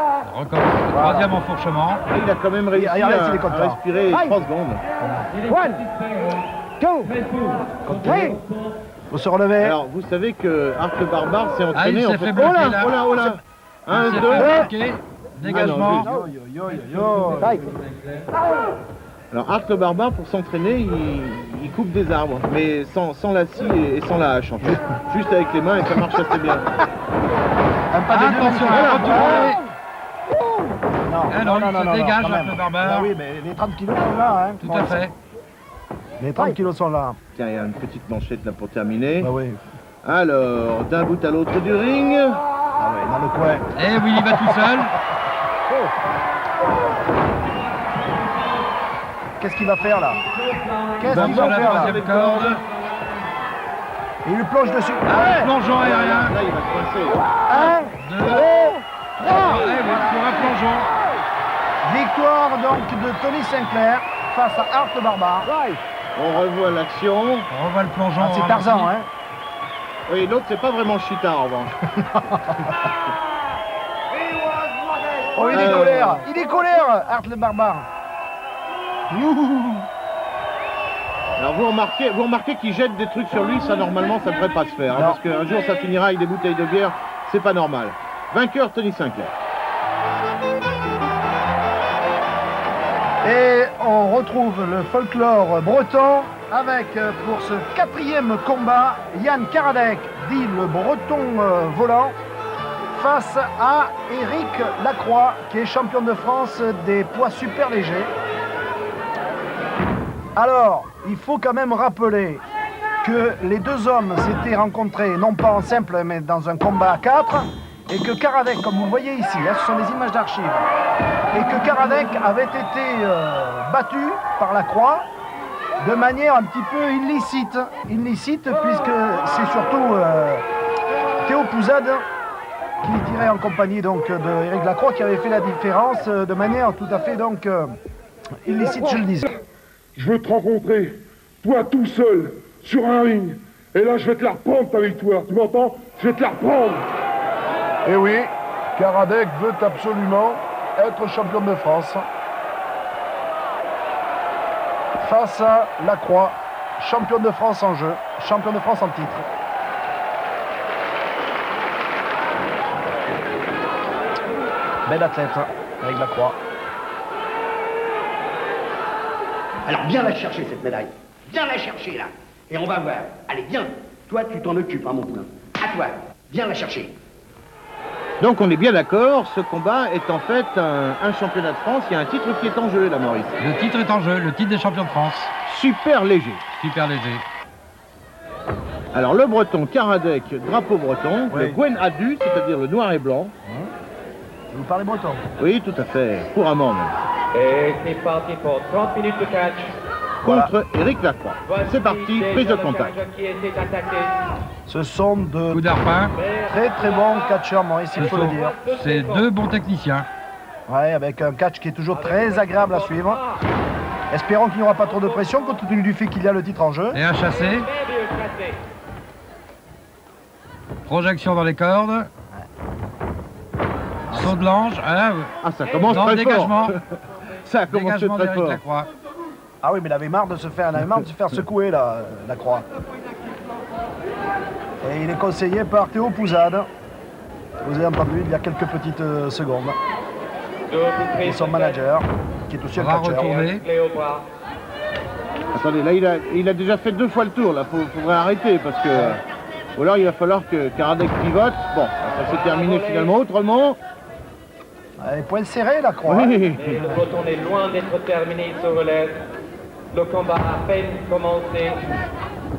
Troisième enfourchement. Il a quand même réussi à respirer 3 secondes. 1, 2, 3. Faut se relever. Alors, vous savez que Art le barbare s'est entraîné en fait. Oh là. 1, 2. Dégagement. Alors, Art le barbare, pour s'entraîner, il coupe des arbres, mais sans la scie et sans la hache, en fait. Juste avec les mains et ça marche assez bien. Attention, non, ça dégage Art le barbare. Oui, mais les 30 kilos sont là, hein. Tout à fait. Les 30 kilos sont là. Tiens, il y a une petite manchette là pour terminer. Bah oui. Alors, d'un bout à l'autre du ring. Ah ouais, dans le coin. Et Willy va tout seul. Qu'est-ce qu'il va faire là? Qu'est-ce qu'il va faire là? Corde. Il lui plonge dessus. Plongeon aérien. Là, il va se coincer. 1, 2, 3. Pour un plongeon. Victoire donc de Tony Sinclair face à Art le barbare. On revoit l'action. On revoit le plongeon. Ah, c'est Tarzan, hein. Oui, l'autre, c'est pas vraiment Cheetah, en revanche. Oh, il est colère. Il est colère, Art le barbare. Alors, vous remarquez qu'il jette des trucs sur lui, ça, normalement, ça ne devrait pas se faire. Hein, parce qu'un jour, ça finira avec des bouteilles de bière. C'est pas normal. Vainqueur, Tony Sinclair. Et on retrouve le folklore breton avec, pour ce 4e combat, Yann Karadec, dit le breton volant, face à Éric Lacroix, qui est champion de France des poids super légers. Alors, il faut quand même rappeler que les deux hommes s'étaient rencontrés, non pas en simple, mais dans un combat à 4, et que Karadec, comme vous le voyez ici, hein, ce sont des images d'archives, et que Karadec avait été battu par la Croix de manière un petit peu illicite. Illicite puisque c'est surtout Théo Pouzade qui tirait en compagnie donc de Éric Lacroix qui avait fait la différence de manière tout à fait donc illicite, je le disais. Je veux te rencontrer, toi tout seul, sur un ring. Et là, je vais te la reprendre ta victoire, tu m'entends? Je vais te la reprendre. Et oui, Karadec veut absolument être champion de France. Face à Lacroix, champion de France en jeu, champion de France en titre. Bel athlète avec Lacroix. Alors viens la chercher cette médaille. Viens la chercher là. Et on va voir. Allez, viens. Toi, tu t'en occupes, hein, mon poulain. À toi. Viens la chercher. Donc on est bien d'accord, ce combat est en fait un championnat de France. Il y a un titre qui est en jeu là, Maurice. Le titre est en jeu, le titre des champions de France. Super léger. Super léger. Alors le breton Karadec, drapeau breton, Oui. le Gwen Adu, c'est-à-dire le noir et blanc. Vous parlez breton? Oui, tout à fait, couramment même. Et c'est parti pour 30 minutes de catch. Contre Éric Lacroix. C'est parti, prise de contact. Qui était attaqué. Ce sont de Coup d'arpin. très très bons catcheurs, Maurice, il faut le dire. C'est deux bons techniciens. Ouais, avec un catch qui est toujours très agréable à suivre. Espérons qu'il n'y aura pas trop de pression compte tenu du fait qu'il y a le titre en jeu. Et un chassé. Projection dans les cordes. Saut de l'ange. Ah, ça commence non, très dégagement. fort. Ça a commencé Dégagement très d'Éric fort. Lacroix. Ah oui, mais il avait marre de se faire, secouer là, Lacroix. Et il est conseillé par Théo Pouzade. Vous avez entendu il y a quelques petites secondes. Et son manager, qui est aussi un Bras catcheur. retourné. Attendez, là il a déjà fait 2 fois le tour, là, faudrait arrêter parce que... Ou alors il va falloir que Karadec pivote. Bon, ça s'est terminé finalement autrement. Les poings serrés, Lacroix. Oui. Et le peloton est loin d'être terminé, il se relève. Le combat a à peine commencé.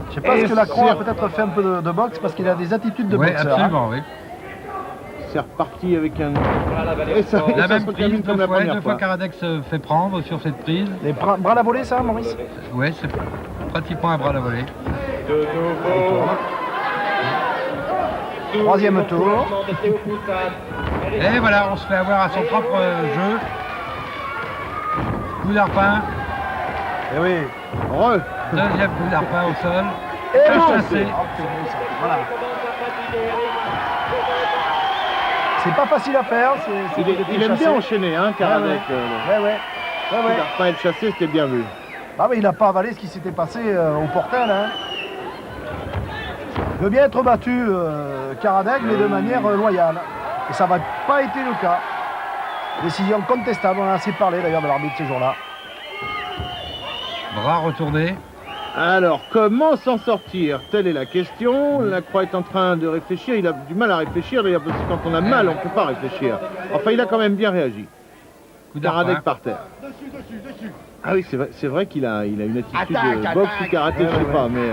Je sais pas ce que Lacroix a peut-être fait un peu de boxe parce qu'il a des attitudes de Oui, boxeur. absolument, oui. C'est reparti avec un... Et ça La même se prise, termine comme la première deux fois fois. Karadec se fait prendre sur cette prise. Les bras à la volée, ça, Maurice? Oui, c'est pratiquement un bras à la volée. De nouveau. Troisième tour. Et voilà, on se fait avoir à son propre jeu. Coup d'arpin. Et oui. Heureux. Deuxième coup d'arpin au sol. Et Un bon, chassé. Voilà. C'est pas facile à faire. Il aime bien enchaîner, hein, Karadec. Ouais. L'arpin et le chassé, c'était bien vu. Ah mais il n'a pas avalé ce qui s'était passé au Portel. Hein. Il veut bien être battu, Karadec, mais de manière loyale. Et ça va pas été le cas. Décision contestable, on a assez parlé d'ailleurs de l'arbitre ces jours-là. Bras retourné. Alors, comment s'en sortir? Telle est la question. Lacroix est en train de réfléchir. Il a du mal à réfléchir. D'ailleurs, parce que quand on a mal, on ne peut pas réfléchir. Enfin, il a quand même bien réagi. Karadec par terre. Ah oui, c'est vrai qu'il a une attitude de boxe ou karaté, je sais pas, mais...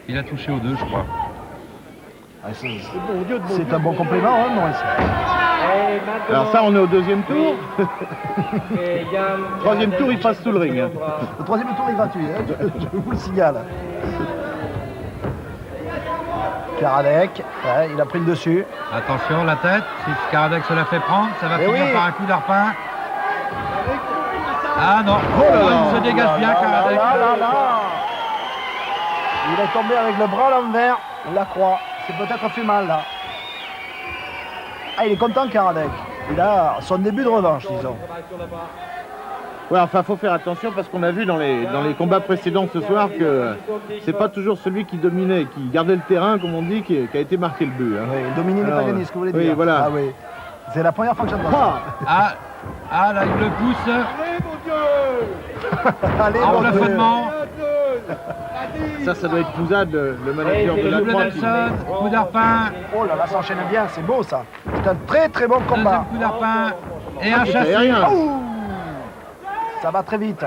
Il a touché aux deux, je crois. Ah, c'est un bon compliment, hein, Maurice. Alors ça, on est au deuxième tour. Troisième tour, il passe sous le ring. Hein. Le troisième tour est gratuit, hein, je vous le signale. Karadec, ouais, il a pris le dessus. Attention, la tête. Si Karadec se la fait prendre, ça va finir par un coup d'arpin. Ah non, il se dégage bien, Karadec. Il est tombé avec le bras à l'envers, Lacroix. C'est peut-être fait mal là. Ah, il est content, Karadec. Il a son début de revanche, disons. Ouais, enfin, faut faire attention parce qu'on a vu dans les combats précédents ce soir que c'est pas toujours celui qui dominait, qui gardait le terrain, comme on dit, qui a été marqué le but. Hein. Oui, dominer n'est pas gagner, ce que vous voulez dire. Oui, voilà. Ah oui. C'est la première fois que j'entends ça. Ah, là, il le pousse. Allez, en plafonnement. Ça doit être Pouzade, le manager de la Double droite. Nelson, coup d'arpin. Oh là là, ça enchaîne bien, c'est beau ça. C'est un très très bon combat. Deuxième coup d'arpin et un chassé. Ça va très vite.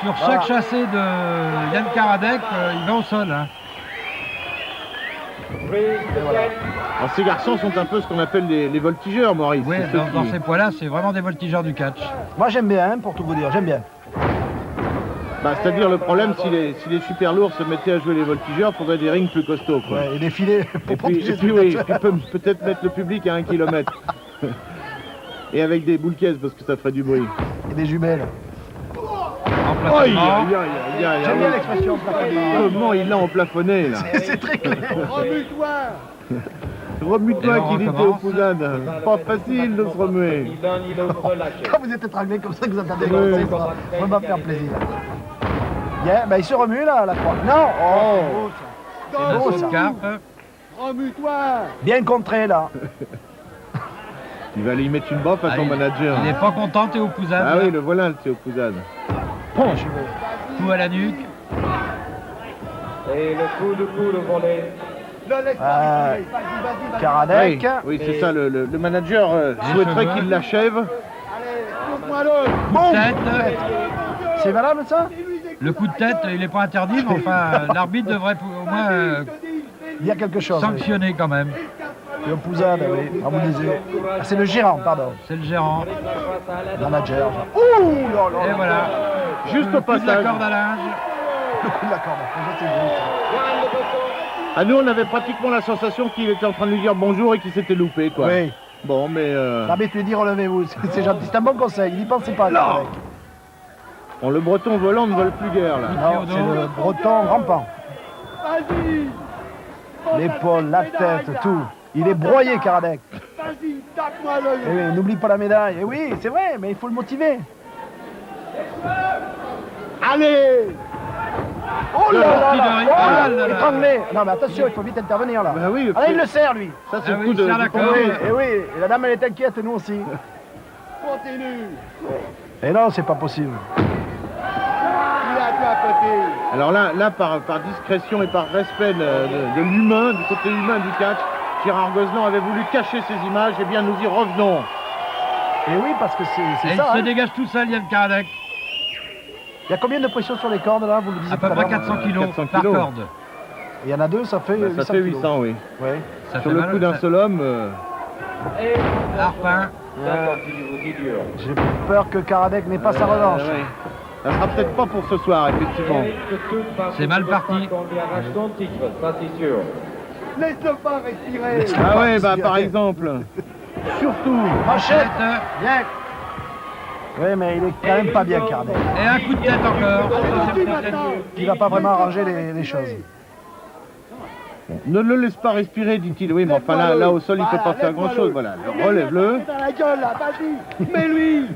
Sur chaque chassé de Yann Karadec, il va au sol. Hein. Alors, ces garçons sont un peu ce qu'on appelle les voltigeurs, Maurice. Oui, dans ces poids-là, c'est vraiment des voltigeurs du catch. Moi j'aime bien, hein, pour tout vous dire, j'aime bien. Bah, c'est-à-dire le problème, si les super lourds se mettaient à jouer les voltigeurs, il faudrait des rings plus costauds. Quoi. Ouais, et des filets pour protéger oui, peut-être mettre le public à 1 km. Et avec des boules caisses parce que ça ferait du bruit. Et des jumelles. Aïe, j'aime bien l'expression plafonnement. Comment il l'a emplafonné là? C'est très clair. Remue-toi. Remue-toi qu'il était au Pouzade. Pas facile de se remuer. Quand vous êtes étranglé comme ça que vous attendez, ça va faire plaisir. Bien, ben il se remue là, la croix. Non. Oh, c'est beau ça. Remue-toi. Bien contré là. Il va aller y mettre une baffe à son manager. Il n'est pas content, Théo Pouzade. Ah oui, le voilà le Théo Pouzade. Ponche. Coup à la nuque. Et le coup de coude au volet. Karadec. Oui, c'est ça, le manager souhaiterait qu'il l'achève. Bon. C'est valable ça? Le coup de tête, il n'est pas interdit, mais enfin, l'arbitre devrait au moins il y a quelque chose, sanctionner quand même. Le Pouzade, oui. Ah, vous disiez. Ah, c'est le gérant, pardon. C'est le gérant. Manager. Ouh là là. Et voilà. Juste au passage. Le coup de la corde à linge. Le coup de la corde à linge, c'est beau. Ah, nous, on avait pratiquement la sensation qu'il était en train de lui dire bonjour et qu'il s'était loupé, quoi. Oui. Bon, mais... L'arbitre lui dit relevez-vous. C'est gentil. C'est un bon conseil. Il n'y pensez pas. Non. Bon, le breton volant ne vole plus guère, là. Non, c'est le breton rampant. L'épaule, la tête, tout. Il est broyé, Karadec. Vas-y, tape-moi l'œil. Eh oui, n'oublie pas la médaille. Eh oui, c'est vrai, mais il faut le motiver. Allez. Oh là là là, là, étranglé. Non, mais attention, il faut vite intervenir, là. Bah oui, ah, il le serre, lui. Ça, c'est le coup il de... serre la corde. Eh oui, et la dame, elle est inquiète, nous aussi. Continue. Et non, c'est pas possible. Il a tapoté. Alors là par discrétion et par respect de l'humain, du côté humain du catch, Gérard Gozlan avait voulu cacher ces images, et bien nous y revenons. Et oui, parce que c'est Et ça. il se dégage tout seul, Yann Karadec. Il y a combien de pression sur les cordes, là, vous le disiez À peu près 400 kilos par corde. Il y en a deux, ça fait 800 Ça fait 800, oui. Ouais. Ça sur le coup d'un seul homme... Et Arpin. J'ai peur que Karadec n'ait pas sa revanche. Ouais. Ça sera peut-être pas pour ce soir, effectivement. C'est mal parti. Ça, c'est sûr. Laisse-le pas respirer. Ah ouais, bah par exemple. Surtout. Manchette. Bien. Oui, mais il est quand même pas bien, Karadec. Et un coup de tête encore. Il va pas vraiment arranger les choses. Ne le laisse pas respirer, dit-il. Oui, mais enfin là au sol, il ne peut pas faire grand-chose. Voilà, relève-le. Dans la gueule, là, vas-y. Mets-lui.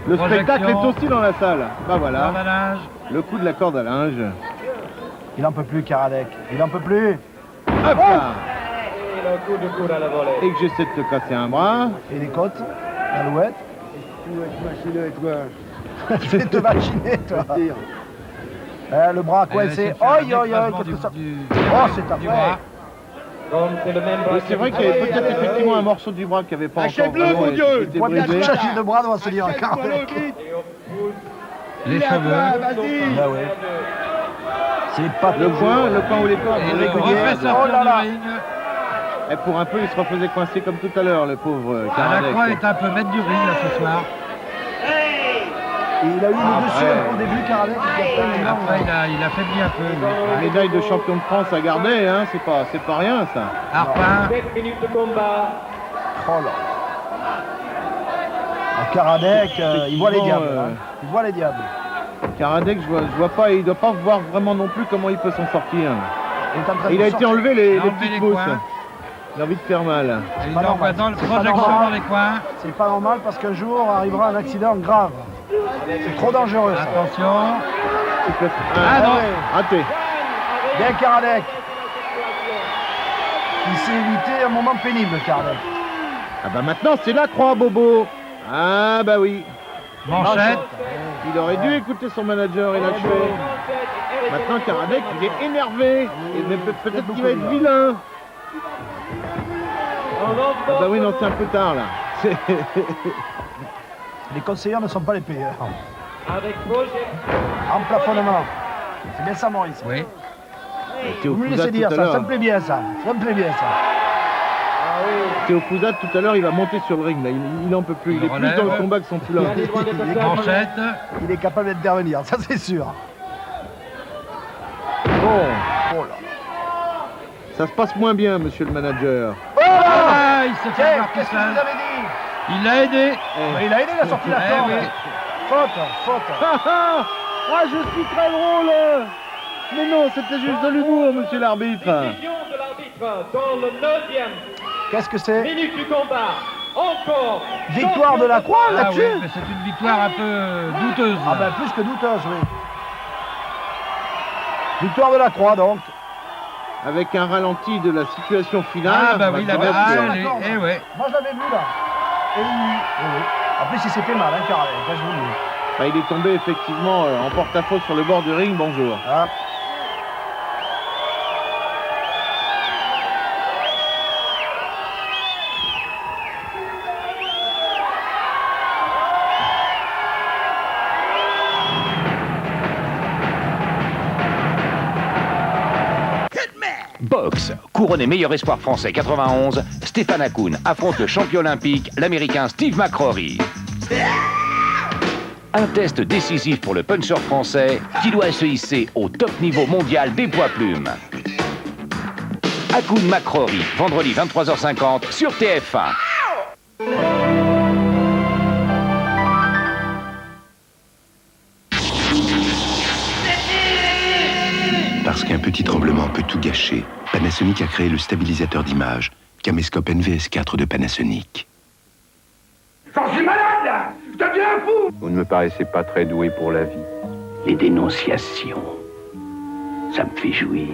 Le spectacle est aussi dans la salle. Bah voilà. Corde à linge. Le coup de la corde à linge. Il en peut plus, Karadec. Il en peut plus. Hop là. Et le coup de coude à la volée. Et que j'essaie de te casser un bras. Et les côtes. L'alouette. Tu vas te machiner, toi. Tu vais te machiner, toi. Le bras coincé. Oi, oi, oi, qu'est-ce que ça... Oh, c'est après. C'est le même bras. Oui, c'est vrai qu'il y avait peut-être effectivement un morceau du bras qui n'avait pas encore Achève-le, mon Dieu. été Moi, bien brisé. changer de bras, on va se dire un quart. Les cheveux. Ah ouais. C'est pas Le coin ou les cordes. Et vous le réguliers. refait sortir du ring. Et pour un peu, il se refaisait coincé comme tout à l'heure, le pauvre La Karadec. croix est un peu maître du ring là, ce soir. Et il a eu le dessus au début, Karadec. Après, il a faibli un peu. La médaille de champion de France à garder, hein, c'est pas rien ça. Arpin. 7 minutes de combat. Oh là. Karadec, il voit les diables. Il voit les diables. Karadec, je vois pas, il doit pas voir vraiment non plus comment il peut s'en sortir. Il a été enlevé les petites mousses. Il a envie de faire mal. Il envoie dans le projection dans les coins. C'est pas normal parce qu'un jour arrivera un accident grave. C'est trop dangereux. Ça. Attention. Ah non, raté. Bien Karadec. Il s'est évité un moment pénible, Karadec. Ah bah maintenant c'est la croix, Bobo. Ah bah oui. Manchette. Il aurait dû écouter son manager et l'achever. Maintenant Karadec, il est énervé. Et peut-être qu'il va être vilain. Ah bah oui, non, c'est un peu tard là. Les conseillers ne sont pas les payeurs. Avec projet. En plafonnement. C'est bien ça, Maurice. Oui. Vous me laissez dire ça, ça me plaît bien ça. Ça me plaît bien ça. Théophouza, tout à l'heure, il va monter sur le ring. Là. Il n'en peut plus. Il est plus dans le combat que son poulain. Il est capable d'intervenir, ça c'est sûr. Bon. Oh là. Ça se passe moins bien, monsieur le manager. Oh il s'est fait voir tout seul. Il l'a aidé. Il a aidé, il a sorti la corde. Faute. Ah, je suis très drôle. Mais non, c'était juste de l'humour, monsieur l'arbitre. Décision de l'arbitre dans le 9e. Qu'est-ce que c'est? Minute du combat. Encore. Victoire de la Croix là-dessus? Oui, mais c'est une victoire un peu douteuse. Ah ben plus que douteuse, oui. Victoire de la Croix donc. Avec un ralenti de la situation finale. Ah bah oui, la ouais. Moi je l'avais vu là. Et oui. En plus il s'est fait mal, hein, Carré, je vous le dis. Bah, il est tombé effectivement en porte-à-faux sur le bord du ring. Bonjour. Ah. Boxe, couronné meilleur espoir français 91, Stéphane Hakoun affronte le champion olympique, l'américain Steve McCrory. Un test décisif pour le puncher français qui doit se hisser au top niveau mondial des poids plumes. Hakoun McCrory, vendredi 23h50 sur TF1. Parce qu'un petit tremblement peut tout gâcher, Panasonic a créé le stabilisateur d'image, Caméscope NVS4 de Panasonic. J'en suis malade là! Je deviens un fou! Vous ne me paraissez pas très doué pour la vie. Les dénonciations, ça me fait jouir.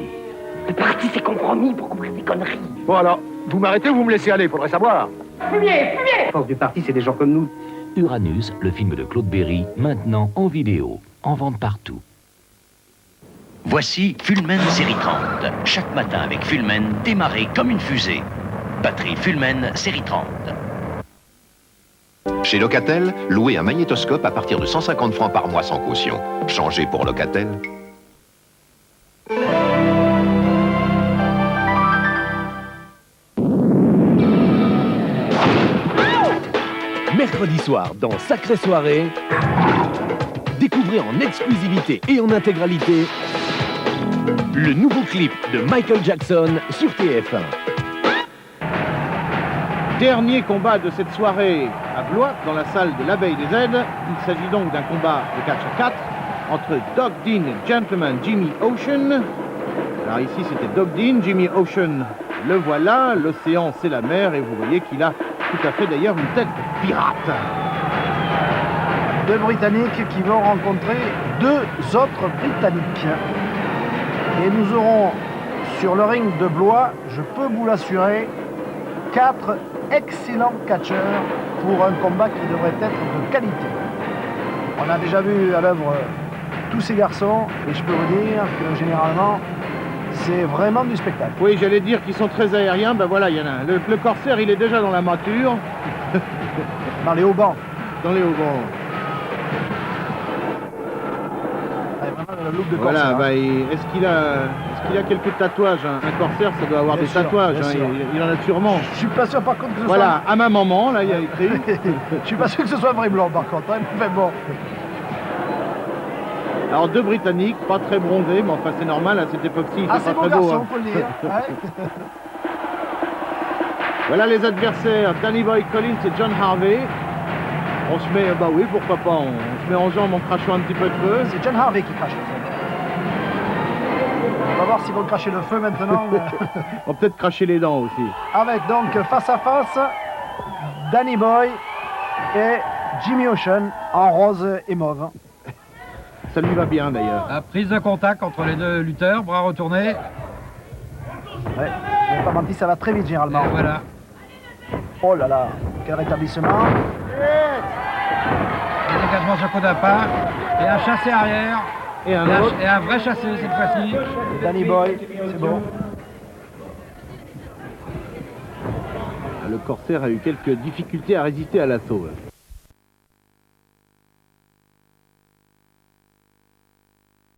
Le parti s'est compromis pour couvrir des conneries. Bon alors, vous m'arrêtez ou vous me laissez aller, faudrait savoir. Fumier! La force du parti, c'est des gens comme nous. Uranus, le film de Claude Berry, maintenant en vidéo, en vente partout. Voici Fullman série 30. Chaque matin avec Fullman, démarrez comme une fusée. Batterie Fullman série 30. Chez Locatel, louez un magnétoscope à partir de 150 francs par mois sans caution. Changez pour Locatel. Mercredi soir, dans Sacrée Soirée, découvrez en exclusivité et en intégralité le nouveau clip de Michael Jackson sur TF1. Dernier combat de cette soirée à Blois, dans la salle de l'Abeille des Aides. Il s'agit donc d'un combat de catch à 4 entre Doug Dean et Gentleman Jimmy Ocean. Alors ici c'était Doug Dean, Jimmy Ocean, le voilà, l'océan c'est la mer et vous voyez qu'il a tout à fait d'ailleurs une tête de pirate. Deux Britanniques qui vont rencontrer deux autres Britanniques. Et nous aurons sur le ring de Blois, je peux vous l'assurer, 4 excellents catcheurs pour un combat qui devrait être de qualité. On a déjà vu à l'œuvre tous ces garçons et je peux vous dire que généralement c'est vraiment du spectacle. Oui, j'allais dire qu'ils sont très aériens, ben voilà, il y en a un. Le corsaire il est déjà dans la mature. Dans les haubans. Dans les haubans. Le look de voilà, corsaire, bah, est-ce qu'il a quelques tatouages, hein? Un corsaire, ça doit avoir bien des sûr, tatouages, hein? Il en a sûrement. Je suis pas sûr par contre que ce voilà, soit... à ma maman, là, il y a écrit. Je suis pas sûr que ce soit vrai blanc par contre, hein? Mais bon. Alors deux Britanniques, pas très bronzés, mais enfin c'est normal, à cette époque-ci, il fait pas très beau. Hein. Faut le dire. Ouais. Voilà les adversaires, Danny Boy Collins et John Harvey. On se met, bah oui, pourquoi pas, on se met en jambe en crachant un petit peu de feu. C'est John Harvey qui crache le feu. On va voir s'ils vont cracher le feu maintenant. On va peut-être cracher les dents aussi. Avec donc face à face, Danny Boy et Jimmy Ocean en rose et mauve. Ça lui va bien d'ailleurs. La prise de contact entre les deux lutteurs, bras retournés. Ouais, je n'ai pas menti, ça va très vite généralement. Et voilà. Oh là là, quel rétablissement. Et dégagement sur coup d'appât. Et un chassé arrière. Et un autre. Et un vrai chassé cette fois-ci. Danny Boy, c'est bon. Le corsaire a eu quelques difficultés à résister à l'assaut.